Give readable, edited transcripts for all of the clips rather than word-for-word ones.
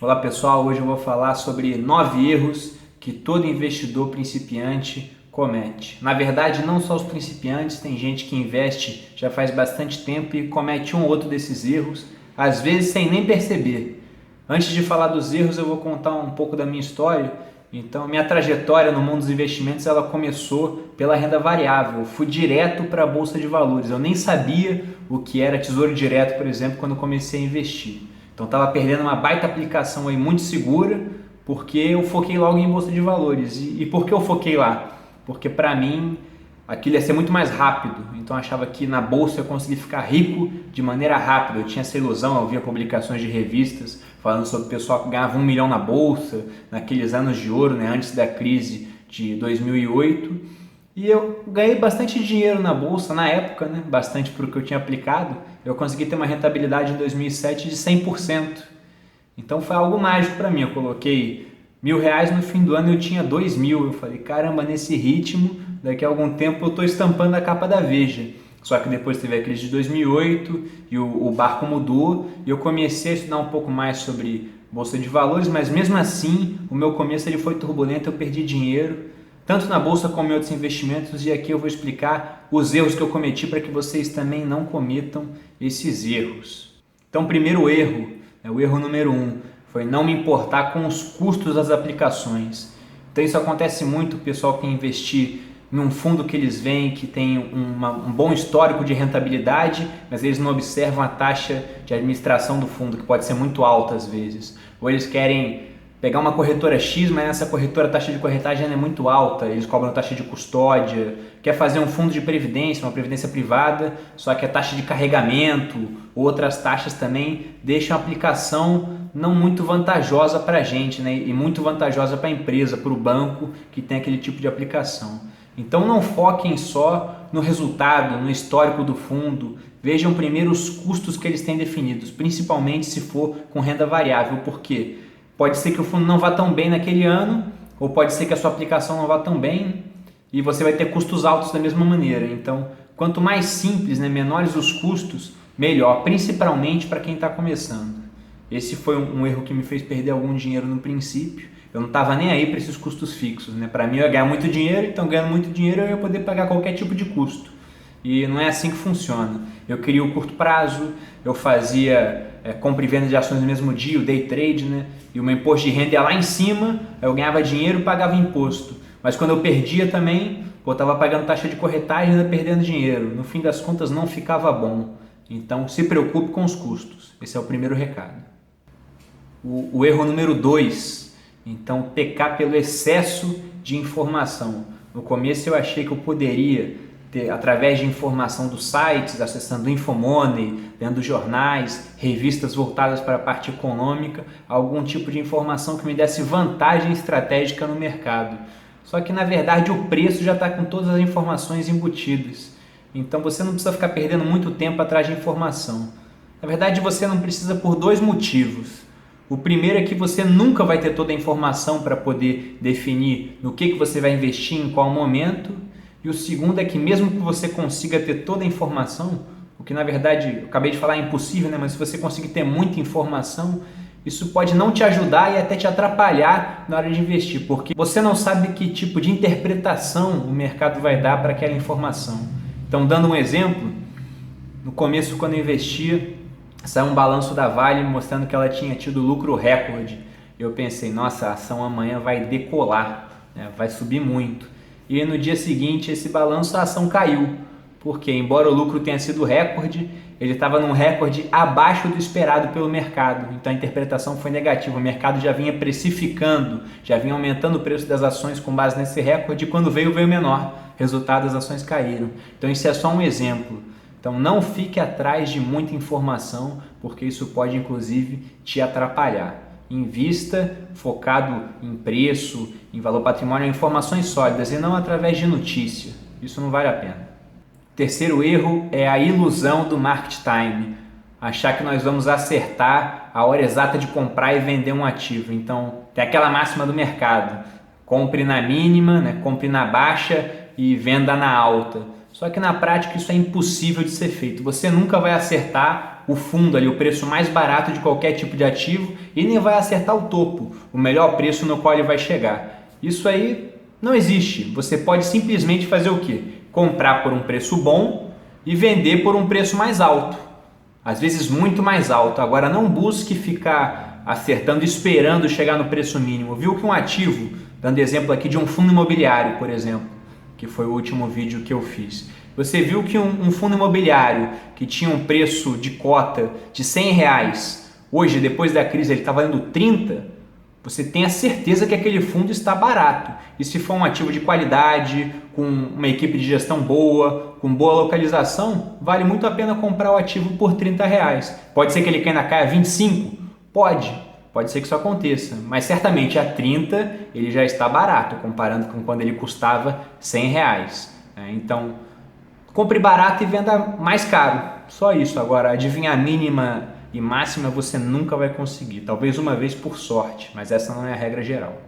Olá pessoal, hoje eu vou falar sobre 9 erros que todo investidor principiante comete. Na verdade, não só os principiantes, tem gente que investe já faz bastante tempo e comete um ou outro desses erros, às vezes sem nem perceber. Antes de falar dos erros, eu vou contar um pouco da minha história. Então, minha trajetória no mundo dos investimentos, ela começou pela renda variável. Eu fui direto para a bolsa de valores. Eu nem sabia o que era tesouro direto, por exemplo, quando eu comecei a investir. Então estava perdendo uma baita aplicação aí muito segura, porque eu foquei logo em bolsa de valores. E por que eu foquei lá? Porque para mim aquilo ia ser muito mais rápido. Então eu achava que na bolsa eu conseguia ficar rico de maneira rápida. Eu tinha essa ilusão, eu via publicações de revistas falando sobre o pessoal que ganhava 1 milhão na bolsa, naqueles anos de ouro, né, antes da crise de 2008. E eu ganhei bastante dinheiro na bolsa na época, né? Bastante para o que eu tinha aplicado. Eu consegui ter uma rentabilidade em 2007 de 100%. Então foi algo mágico para mim. Eu coloquei R$ 1.000 no fim do ano e eu tinha 2.000. Eu falei, caramba, nesse ritmo, daqui a algum tempo eu estou estampando a capa da Veja. Só que depois teve a crise de 2008 e o barco mudou e eu comecei a estudar um pouco mais sobre bolsa de valores, mas mesmo assim o meu começo ele foi turbulento, eu perdi dinheiro, tanto na bolsa como em outros investimentos, e aqui eu vou explicar os erros que eu cometi para que vocês também não cometam esses erros. Então, primeiro erro, o erro número 1, foi não me importar com os custos das aplicações. Então isso acontece muito, o pessoal que investir em um fundo que eles veem que tem um bom histórico de rentabilidade, mas eles não observam a taxa de administração do fundo, que pode ser muito alta às vezes. Ou eles querem pegar uma corretora X, mas nessa corretora a taxa de corretagem é muito alta, eles cobram taxa de custódia, quer fazer um fundo de previdência, uma previdência privada, só que a taxa de carregamento, outras taxas também deixam a aplicação não muito vantajosa para a gente, né? E muito vantajosa para a empresa, para o banco que tem aquele tipo de aplicação. Então não foquem só no resultado, no histórico do fundo, vejam primeiro os custos que eles têm definidos, principalmente se for com renda variável, porque pode ser que o fundo não vá tão bem naquele ano, ou pode ser que a sua aplicação não vá tão bem e você vai ter custos altos da mesma maneira. Então, quanto mais simples, né, menores os custos, melhor, principalmente para quem está começando. Esse foi um erro que me fez perder algum dinheiro no princípio. Eu não estava nem aí para esses custos fixos, né? Para mim eu ia ganhar muito dinheiro, então ganhando muito dinheiro eu ia poder pagar qualquer tipo de custo. E não é assim que funciona. Eu queria o curto prazo, eu fazia compra e venda de ações no mesmo dia, o day trade, né? E o meu imposto de renda ia lá em cima, eu ganhava dinheiro e pagava imposto. Mas quando eu perdia também, eu estava pagando taxa de corretagem e ainda perdendo dinheiro. No fim das contas não ficava bom. Então se preocupe com os custos. Esse é o primeiro recado. O erro número 2, então pecar pelo excesso de informação. No começo eu achei que eu poderia ter, através de informação dos sites, acessando Infomoney, lendo jornais, revistas voltadas para a parte econômica, algum tipo de informação que me desse vantagem estratégica no mercado. Só que na verdade o preço já está com todas as informações embutidas. Então você não precisa ficar perdendo muito tempo atrás de informação. Na verdade você não precisa por 2 motivos. O primeiro é que você nunca vai ter toda a informação para poder definir no que você vai investir em qual momento. E o segundo é que mesmo que você consiga ter toda a informação, o que na verdade, eu acabei de falar, é impossível, né? Mas se você conseguir ter muita informação, isso pode não te ajudar e até te atrapalhar na hora de investir, porque você não sabe que tipo de interpretação o mercado vai dar para aquela informação. Então, dando um exemplo, no começo quando eu investia, saiu um balanço da Vale mostrando que ela tinha tido lucro recorde. Eu pensei, nossa, a ação amanhã vai decolar, né? Vai subir muito. E no dia seguinte, esse balanço, a ação caiu. Porque, embora o lucro tenha sido recorde, ele estava num recorde abaixo do esperado pelo mercado. Então a interpretação foi negativa. O mercado já vinha precificando, já vinha aumentando o preço das ações com base nesse recorde. E quando veio menor. Resultado, as ações caíram. Então isso é só um exemplo. Então não fique atrás de muita informação, porque isso pode inclusive te atrapalhar. Invista focado em preço, em valor patrimônio, em informações sólidas e não através de notícia. Isso não vale a pena. Terceiro erro é a ilusão do market time. Achar que nós vamos acertar a hora exata de comprar e vender um ativo. Então tem aquela máxima do mercado. Compre na mínima, né? Compre na baixa e venda na alta. Só que na prática isso é impossível de ser feito. Você nunca vai acertar o fundo ali, o preço mais barato de qualquer tipo de ativo, e nem vai acertar o topo, o melhor preço no qual ele vai chegar. Isso aí não existe. Você pode simplesmente fazer o quê? Comprar por um preço bom e vender por um preço mais alto. Às vezes muito mais alto. Agora não busque ficar acertando, esperando chegar no preço mínimo. Viu que um ativo, dando exemplo aqui de um fundo imobiliário, por exemplo, que foi o último vídeo que eu fiz. Você viu que um fundo imobiliário que tinha um preço de cota de R$100, hoje, depois da crise, ele está valendo 30, você tem a certeza que aquele fundo está barato. E se for um ativo de qualidade, com uma equipe de gestão boa, com boa localização, vale muito a pena comprar o ativo por R$30. Pode ser que ele caia a 25? Pode ser que isso aconteça, mas certamente a 30 ele já está barato, comparando com quando ele custava R$100. Então, compre barato e venda mais caro, só isso. Agora, adivinhar mínima e máxima você nunca vai conseguir, talvez uma vez por sorte, mas essa não é a regra geral.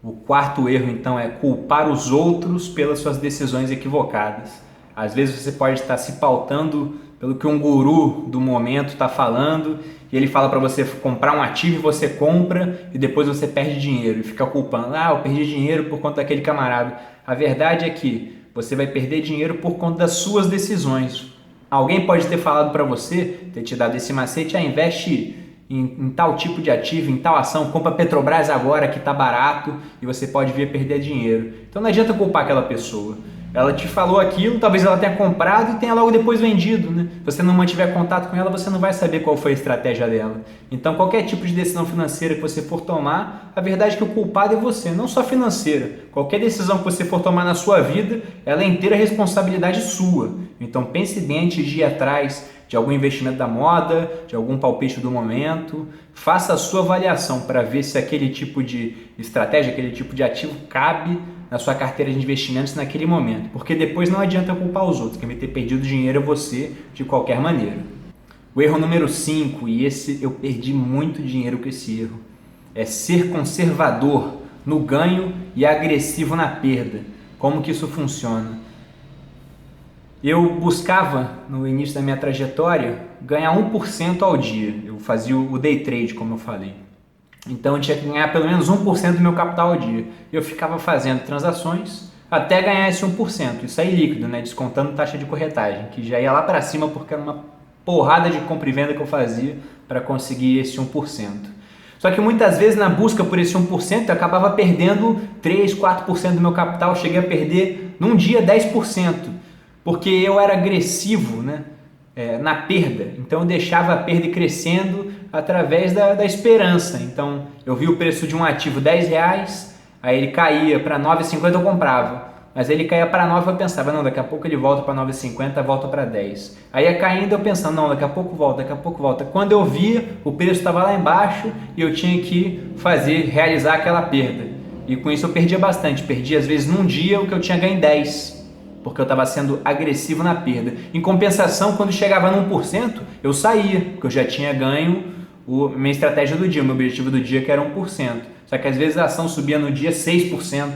O quarto erro, então, é culpar os outros pelas suas decisões equivocadas. Às vezes você pode estar se pautando pelo que um guru do momento está falando, e ele fala para você comprar um ativo e você compra e depois você perde dinheiro e fica culpando. Eu perdi dinheiro por conta daquele camarada. A verdade é que você vai perder dinheiro por conta das suas decisões. Alguém pode ter falado para você, ter te dado esse macete, investe em tal tipo de ativo, em tal ação, compra Petrobras agora que está barato e você pode vir a perder dinheiro. Então não adianta culpar aquela pessoa. Ela te falou aquilo, talvez ela tenha comprado e tenha logo depois vendido, né? Se você não mantiver contato com ela, você não vai saber qual foi a estratégia dela. Então, qualquer tipo de decisão financeira que você for tomar, a verdade é que o culpado é você, não só financeira. Qualquer decisão que você for tomar na sua vida, ela é inteira responsabilidade sua. Então, pense bem antes de ir atrás de algum investimento da moda, de algum palpite do momento. Faça a sua avaliação para ver se aquele tipo de estratégia, aquele tipo de ativo cabe na sua carteira de investimentos naquele momento, porque depois não adianta culpar os outros, quem vai ter perdido dinheiro é você de qualquer maneira. O erro número 5, e esse eu perdi muito dinheiro com esse erro, é ser conservador no ganho e agressivo na perda. Como que isso funciona? Eu buscava, no início da minha trajetória, ganhar 1% ao dia. Eu fazia o day trade, como eu falei. Então eu tinha que ganhar pelo menos 1% do meu capital ao dia. Eu ficava fazendo transações até ganhar esse 1%. Isso aí líquido, né? Descontando taxa de corretagem, que já ia lá para cima porque era uma porrada de compra e venda que eu fazia para conseguir esse 1%. Só que muitas vezes na busca por esse 1% eu acabava perdendo 3, 4% do meu capital. Eu cheguei a perder num dia 10%, porque eu era agressivo, né? Na perda. Então eu deixava a perda crescendo através da esperança. Então eu vi o preço de um ativo R$10, aí ele caía para 9,50, eu comprava. Mas ele caía para 9, eu pensava, não, daqui a pouco ele volta para 9,50, volta para 10. Aí ia caindo, eu pensando, não, daqui a pouco volta, daqui a pouco volta. Quando eu via, o preço estava lá embaixo e eu tinha que realizar aquela perda. E com isso eu perdia bastante. Perdia às vezes num dia o que eu tinha ganho em 10. Porque eu estava sendo agressivo na perda. Em compensação, quando chegava no 1%, eu saía, porque eu já tinha ganho minha estratégia do dia, o meu objetivo do dia que era 1%. Só que às vezes a ação subia no dia 6%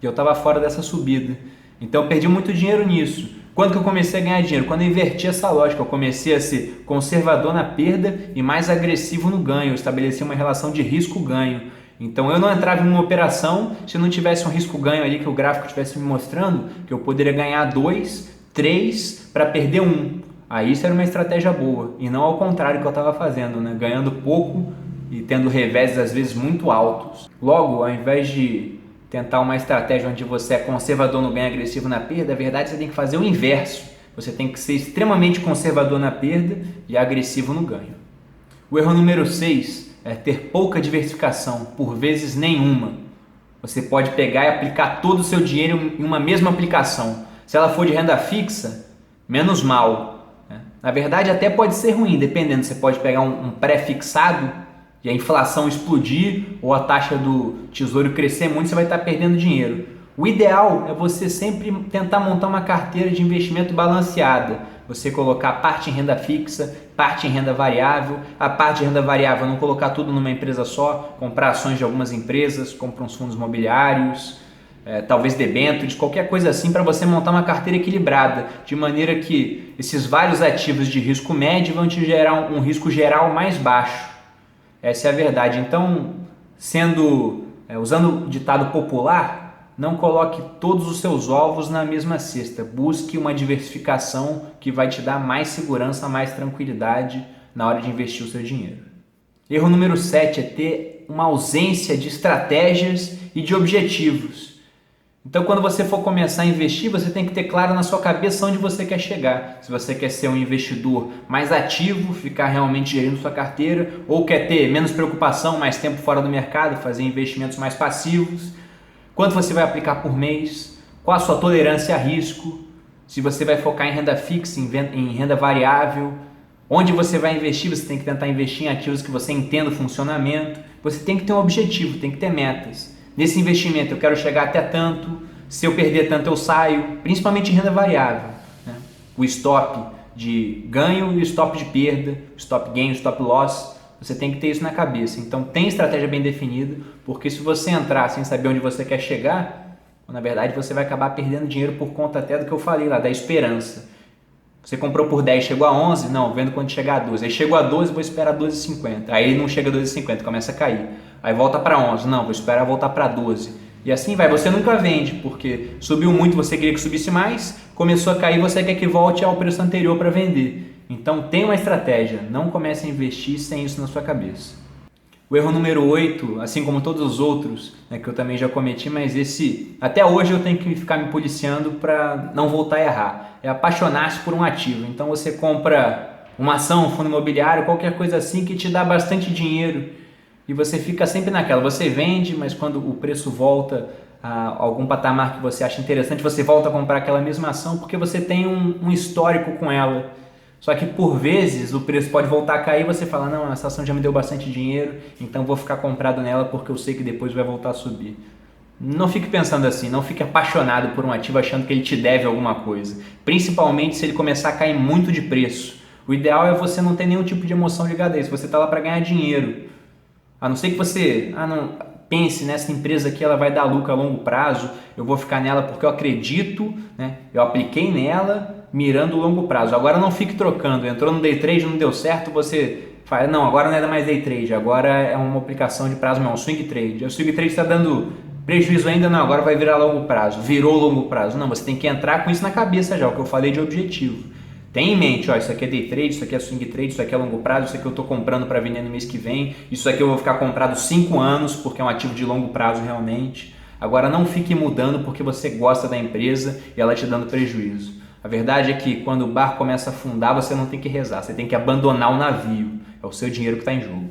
e eu estava fora dessa subida. Então eu perdi muito dinheiro nisso. Quando que eu comecei a ganhar dinheiro? Quando eu inverti essa lógica, eu comecei a ser conservador na perda e mais agressivo no ganho. Eu estabeleci uma relação de risco-ganho. Então eu não entrava em uma operação se não tivesse um risco-ganho ali que o gráfico estivesse me mostrando que eu poderia ganhar 2, 3 para perder 1. Aí isso era uma estratégia boa e não ao contrário que eu estava fazendo, né? Ganhando pouco e tendo reveses às vezes muito altos. Logo, ao invés de tentar uma estratégia onde você é conservador no ganho e agressivo na perda, a verdade você tem que fazer o inverso. Você tem que ser extremamente conservador na perda e agressivo no ganho. O erro número 6 é ter pouca diversificação, por vezes nenhuma. Você pode pegar e aplicar todo o seu dinheiro em uma mesma aplicação. Se ela for de renda fixa, menos mal, né? Na verdade até pode ser ruim, dependendo. Você pode pegar um pré-fixado e a inflação explodir ou a taxa do tesouro crescer muito, você vai estar perdendo dinheiro. O ideal é você sempre tentar montar uma carteira de investimento balanceada. Você colocar parte em renda fixa, parte em renda variável. A parte de renda variável não colocar tudo numa empresa só, comprar ações de algumas empresas, comprar uns fundos imobiliários. talvez debêntures, qualquer coisa assim, para você montar uma carteira equilibrada, de maneira que esses vários ativos de risco médio vão te gerar um risco geral mais baixo. Essa é a verdade. Então, usando o ditado popular, não coloque todos os seus ovos na mesma cesta. Busque uma diversificação que vai te dar mais segurança, mais tranquilidade na hora de investir o seu dinheiro. Erro número 7 é ter uma ausência de estratégias e de objetivos. Então, quando você for começar a investir, você tem que ter claro na sua cabeça onde você quer chegar. Se você quer ser um investidor mais ativo, ficar realmente gerindo sua carteira, ou quer ter menos preocupação, mais tempo fora do mercado, fazer investimentos mais passivos, quanto você vai aplicar por mês, qual a sua tolerância a risco, se você vai focar em renda fixa, em renda variável, onde você vai investir, você tem que tentar investir em ativos que você entenda o funcionamento. Você tem que ter um objetivo, tem que ter metas. Nesse investimento eu quero chegar até tanto, se eu perder tanto eu saio, principalmente em renda variável, né? O stop de ganho e o stop de perda, o stop gain, o stop loss, você tem que ter isso na cabeça. Então tem estratégia bem definida, porque se você entrar sem saber onde você quer chegar, na verdade você vai acabar perdendo dinheiro por conta até do que eu falei lá, da esperança. Você comprou por 10, chegou a 11, não, vendo quando chegar a 12. Aí chegou a 12, vou esperar 12,50. Aí não chega a 12,50, começa a cair. Aí volta para 11, não, vou esperar voltar para 12. E assim vai, você nunca vende, porque subiu muito, você queria que subisse mais, começou a cair, você quer que volte ao preço anterior para vender. Então tem uma estratégia, não comece a investir sem isso na sua cabeça. O erro número 8, assim como todos os outros, né, que eu também já cometi, mas esse, até hoje eu tenho que ficar me policiando para não voltar a errar, é apaixonar-se por um ativo. Então você compra uma ação, um fundo imobiliário, qualquer coisa assim que te dá bastante dinheiro e você fica sempre naquela, você vende, mas quando o preço volta a algum patamar que você acha interessante, você volta a comprar aquela mesma ação porque você tem um histórico com ela. Só que por vezes o preço pode voltar a cair e você fala, não, essa ação já me deu bastante dinheiro, então vou ficar comprado nela porque eu sei que depois vai voltar a subir. Não fique pensando assim, não fique apaixonado por um ativo achando que ele te deve alguma coisa, principalmente se ele começar a cair muito de preço. O ideal é você não ter nenhum tipo de emoção ligada a isso, você está lá para ganhar dinheiro. A não ser que você pense nessa empresa aqui, ela vai dar lucro a longo prazo, eu vou ficar nela porque eu acredito, né? Eu apliquei nela mirando o longo prazo. Agora não fique trocando, entrou no day trade, não deu certo, você fala, não, agora não é mais day trade, agora é uma aplicação de prazo, não, um swing trade. O swing trade está dando prejuízo ainda, não, agora vai virar longo prazo, virou longo prazo. Não, você tem que entrar com isso na cabeça já, o que eu falei de objetivo. Tem em mente, ó, isso aqui é day trade, isso aqui é swing trade, isso aqui é longo prazo, isso aqui eu estou comprando para vender no mês que vem, isso aqui eu vou ficar comprado 5 anos porque é um ativo de longo prazo realmente. Agora não fique mudando porque você gosta da empresa e ela te dando prejuízo. A verdade é que quando o barco começa a afundar, você não tem que rezar, você tem que abandonar o navio, é o seu dinheiro que está em jogo.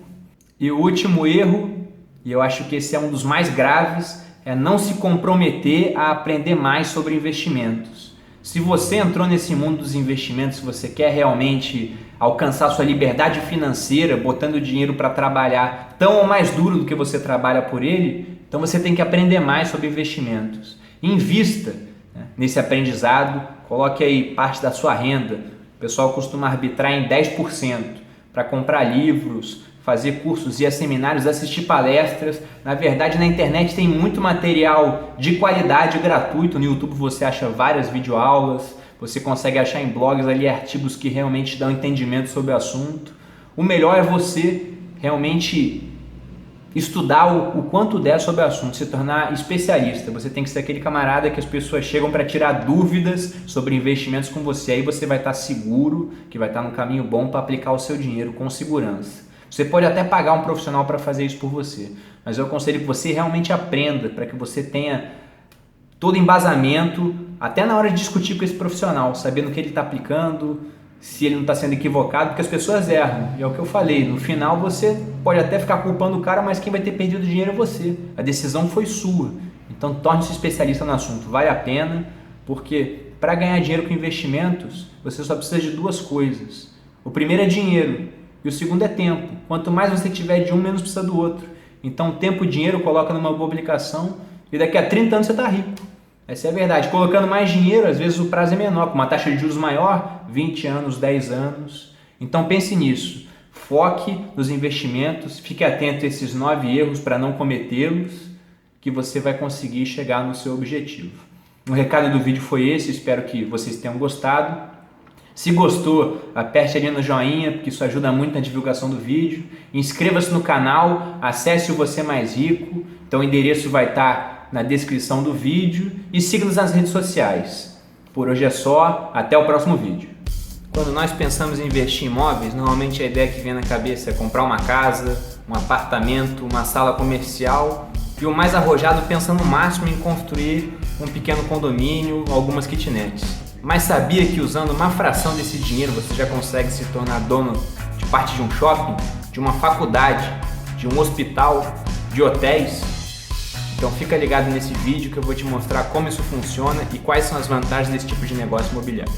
E o último erro, e eu acho que esse é um dos mais graves, é não se comprometer a aprender mais sobre investimentos. Se você entrou nesse mundo dos investimentos, se você quer realmente alcançar sua liberdade financeira, botando o dinheiro para trabalhar tão ou mais duro do que você trabalha por ele, então você tem que aprender mais sobre investimentos. Invista, né, nesse aprendizado, coloque aí parte da sua renda. O pessoal costuma arbitrar em 10% para comprar livros, fazer cursos, ir a seminários, assistir palestras. Na verdade, na internet tem muito material de qualidade gratuito. No YouTube você acha várias videoaulas, você consegue achar em blogs ali artigos que realmente dão entendimento sobre o assunto. O melhor é você realmente estudar o quanto der sobre o assunto, se tornar especialista. Você tem que ser aquele camarada que as pessoas chegam para tirar dúvidas sobre investimentos com você. Aí você vai estar seguro, que vai estar no caminho bom para aplicar o seu dinheiro com segurança. Você pode até pagar um profissional para fazer isso por você, mas eu aconselho que você realmente aprenda para que você tenha todo embasamento, até na hora de discutir com esse profissional, sabendo o que ele está aplicando, se ele não está sendo equivocado, porque as pessoas erram. E é o que eu falei, no final você pode até ficar culpando o cara, mas quem vai ter perdido dinheiro é você. A decisão foi sua. Então torne-se especialista no assunto, vale a pena, porque para ganhar dinheiro com investimentos, você só precisa de duas coisas. O primeiro é dinheiro. E o segundo é tempo. Quanto mais você tiver de um, menos precisa do outro. Então, tempo e dinheiro coloca numa boa aplicação e daqui a 30 anos você está rico. Essa é a verdade. Colocando mais dinheiro, às vezes o prazo é menor, com uma taxa de juros maior, 20 anos, 10 anos. Então, pense nisso. Foque nos investimentos, fique atento a esses 9 erros para não cometê-los que você vai conseguir chegar no seu objetivo. O recado do vídeo foi esse, espero que vocês tenham gostado. Se gostou, aperte ali no joinha, porque isso ajuda muito na divulgação do vídeo. Inscreva-se no canal, acesse o Você Mais Rico, então o endereço vai estar na descrição do vídeo, e siga-nos nas redes sociais. Por hoje é só, até o próximo vídeo. Quando nós pensamos em investir em imóveis, normalmente a ideia que vem na cabeça é comprar uma casa, um apartamento, uma sala comercial, e o mais arrojado pensa no máximo em construir um pequeno condomínio, algumas kitnets. Mas sabia que usando uma fração desse dinheiro você já consegue se tornar dono de parte de um shopping, de uma faculdade, de um hospital, de hotéis? Então fica ligado nesse vídeo que eu vou te mostrar como isso funciona e quais são as vantagens desse tipo de negócio imobiliário.